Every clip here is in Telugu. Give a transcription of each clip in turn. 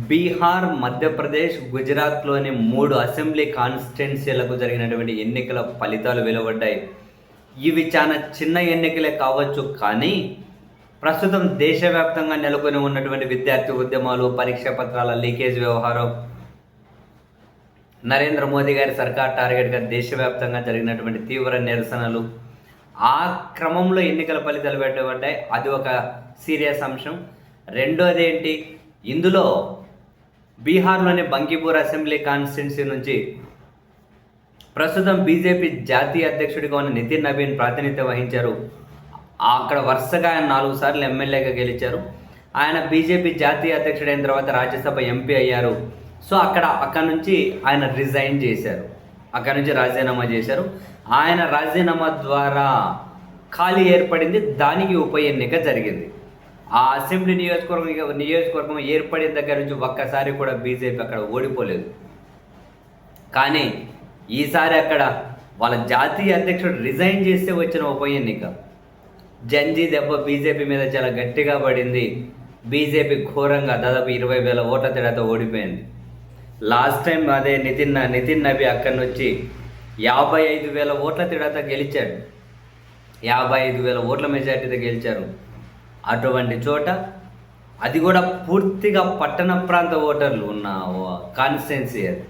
బీహార్, మధ్యప్రదేశ్, గుజరాత్‌లోని 3 అసెంబ్లీ కాన్స్టిట్యుయెన్సీలకు జరిగినటువంటి ఎన్నికల ఫలితాలు వెలువడ్డాయి. ఇవి చాలా చిన్న ఎన్నికలే కావచ్చు కానీ, ప్రస్తుతం దేశవ్యాప్తంగా నెలకొని ఉన్నటువంటి విద్యార్థి ఉద్యమాలు, పరీక్షా పత్రాల లీకేజ్ వ్యవహారం, నరేంద్ర మోదీ గారి సర్కార్ టార్గెట్‌గా దేశవ్యాప్తంగా జరిగినటువంటి తీవ్ర నిరసనలు, ఆ క్రమంలో ఎన్నికల ఫలితాలు వెలువడ్డాయి. అది ఒక సీరియస్ అంశం. రెండోదేంటి, ఇందులో బీహార్‌లోని బంకీపూర్ అసెంబ్లీ కాన్స్టిట్యున్సీ నుంచి ప్రస్తుతం బీజేపీ జాతీయ అధ్యక్షుడిగా ఉన్న నితిన్ నబీన్ ప్రాతినిధ్యం వహించారు. అక్కడ వరుసగా ఆయన 4 సార్లు ఎమ్మెల్యేగా గెలిచారు. ఆయన బీజేపీ జాతీయ అధ్యక్షుడైన తర్వాత రాజ్యసభ ఎంపీ అయ్యారు. సో అక్కడ నుంచి ఆయన రిజైన్ చేశారు. అక్కడ నుంచి రాజీనామా చేశారు. ఆయన రాజీనామా ద్వారా ఖాళీ ఏర్పడింది. దానికి ఉప ఎన్నిక జరిగింది. ఆ అసెంబ్లీ నియోజకవర్గం ఏర్పడిన దగ్గర నుంచి ఒక్కసారి కూడా బీజేపీ అక్కడ ఓడిపోలేదు. కానీ ఈసారి అక్కడ వాళ్ళ జాతీయ అధ్యక్షుడు రిజైన్ చేస్తే వచ్చిన ఉప ఎన్నిక జంజీ దెబ్బ బీజేపీ మీద చాలా గట్టిగా పడింది. బీజేపీ ఘోరంగా దాదాపు 20,000 ఓట్ల తేడాతో ఓడిపోయింది. లాస్ట్ టైం అదే నితిన్ నబీ అక్కడి నుంచి 55,000 ఓట్ల తేడాతో గెలిచాడు. 55,000 ఓట్ల మెజార్టీతో గెలిచారు. అటువంటి చోట అది కూడా పూర్తిగా పట్టణ ప్రాంత ఓటర్లు ఉన్న కాన్స్టిట్యున్సీ అది.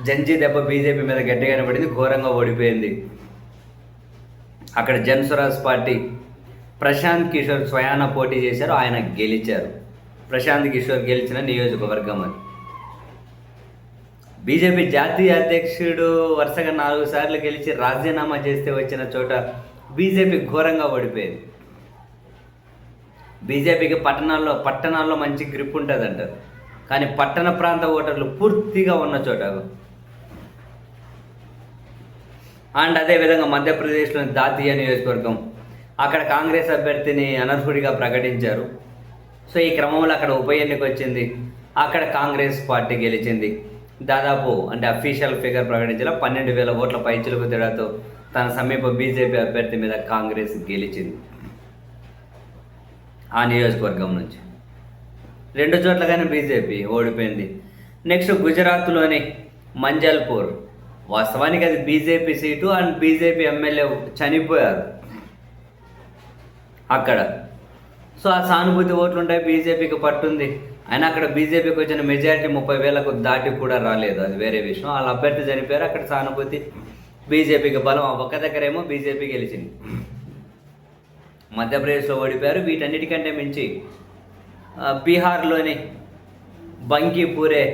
జంజీ దెబ్బ బీజేపీ మీద గట్టిగానే పడింది, ఘోరంగా ఓడిపోయింది. అక్కడ జన్స్వరాజ్ పార్టీ ప్రశాంత్ కిషోర్ స్వయాన పోటీ చేశారు, ఆయన గెలిచారు. ప్రశాంత్ కిషోర్ గెలిచిన నియోజకవర్గం అది. బీజేపీ జాతీయ అధ్యక్షుడు వరుసగా 4 సార్లు గెలిచి రాజీనామా చేస్తే వచ్చిన చోట బీజేపీ ఘోరంగా ఓడిపోయింది. బీజేపీకి పట్టణాల్లో మంచి గ్రిప్ ఉంటుంది అంటారు, కానీ పట్టణ ప్రాంత ఓటర్లు పూర్తిగా ఉన్న చోట. అండ్ అదేవిధంగా మధ్యప్రదేశ్లోని దాతియా నియోజకవర్గం, అక్కడ కాంగ్రెస్ అభ్యర్థిని అనర్హుడిగా ప్రకటించారు. సో ఈ క్రమంలో అక్కడ ఉప ఎన్నిక వచ్చింది. అక్కడ కాంగ్రెస్ పార్టీ గెలిచింది. దాదాపు అంటే అఫీషియల్ ఫిగర్ ప్రకటించిన 12,000 ఓట్ల పైచిలుకు తేడాతో తన సమీప బీజేపీ అభ్యర్థి మీద కాంగ్రెస్ గెలిచింది. ఆ నియోజకవర్గం నుంచి 2 చోట్లగానే బీజేపీ ఓడిపోయింది. నెక్స్ట్ గుజరాత్లోని మంజల్పూర్, వాస్తవానికి అది BJP seat and BJP MLA చనిపోయారు అక్కడ. సో ఆ సానుభూతి ఓట్లు ఉంటాయి, బీజేపీకి పట్టుంది. అయినా అక్కడ బీజేపీకి వచ్చిన మెజారిటీ 30,000కు దాటి కూడా రాలేదు, అది వేరే విషయం. వాళ్ళ అభ్యర్థి చనిపోయారు, అక్కడ సానుభూతి, బీజేపీకి బలం. ఒక్క దగ్గరేమో బీజేపీ గెలిచింది. మధ్యప్రదేశ్లో ఓడిపోయారు. వీటన్నిటికంటే మించి బీహార్లోని బంకీపూరే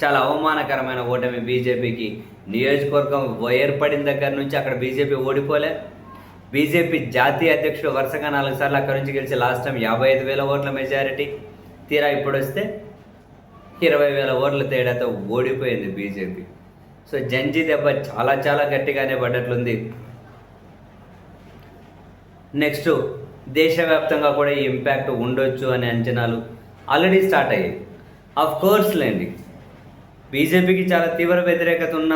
చాలా అవమానకరమైన ఓటమి బీజేపీకి. నియోజకవర్గం ఏర్పడిన దగ్గర నుంచి అక్కడ బీజేపీ ఓడిపోలే. బీజేపీ జాతీయ అధ్యక్షుడు వరుసగా 4 సార్లు అక్కడి నుంచి గెలిచి లాస్ట్ టైం 55,000 ఓట్ల మెజారిటీ. తీరా ఇప్పుడు వస్తే 20,000 ఓట్ల తేడాతో ఓడిపోయింది బీజేపీ. సో జంజీ దెబ్బ చాలా చాలా గట్టిగానే పడ్డట్లుంది. నెక్స్ట్ దేశవ్యాప్తంగా కూడా ఈ ఇంపాక్ట్ ఉండొచ్చు అనే అంచనాలు ఆల్రెడీ స్టార్ట్ అయ్యాయి. ఆఫ్ కోర్స్ లేండి, బీజేపీకి చాలా తీవ్ర వ్యతిరేకత ఉన్న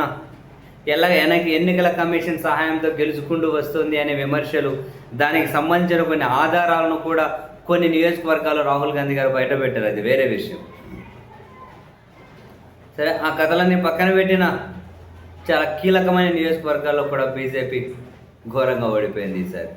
ఎన్నికల కమిషన్ సహాయంతో గెలుచుకుంటూ వస్తుంది అనే విమర్శలు, దానికి సంబంధించిన కొన్ని ఆధారాలను కూడా కొన్ని నియోజకవర్గాల్లో రాహుల్ గాంధీ గారు బయటపెట్టారు, అది వేరే విషయం. సరే, ఆ కథలన్నీ పక్కన పెట్టిన చాలా కీలకమైన నియోజకవర్గాల్లో కూడా బీజేపీ ఘోరంగా ఓడిపోయింది ఈసారి.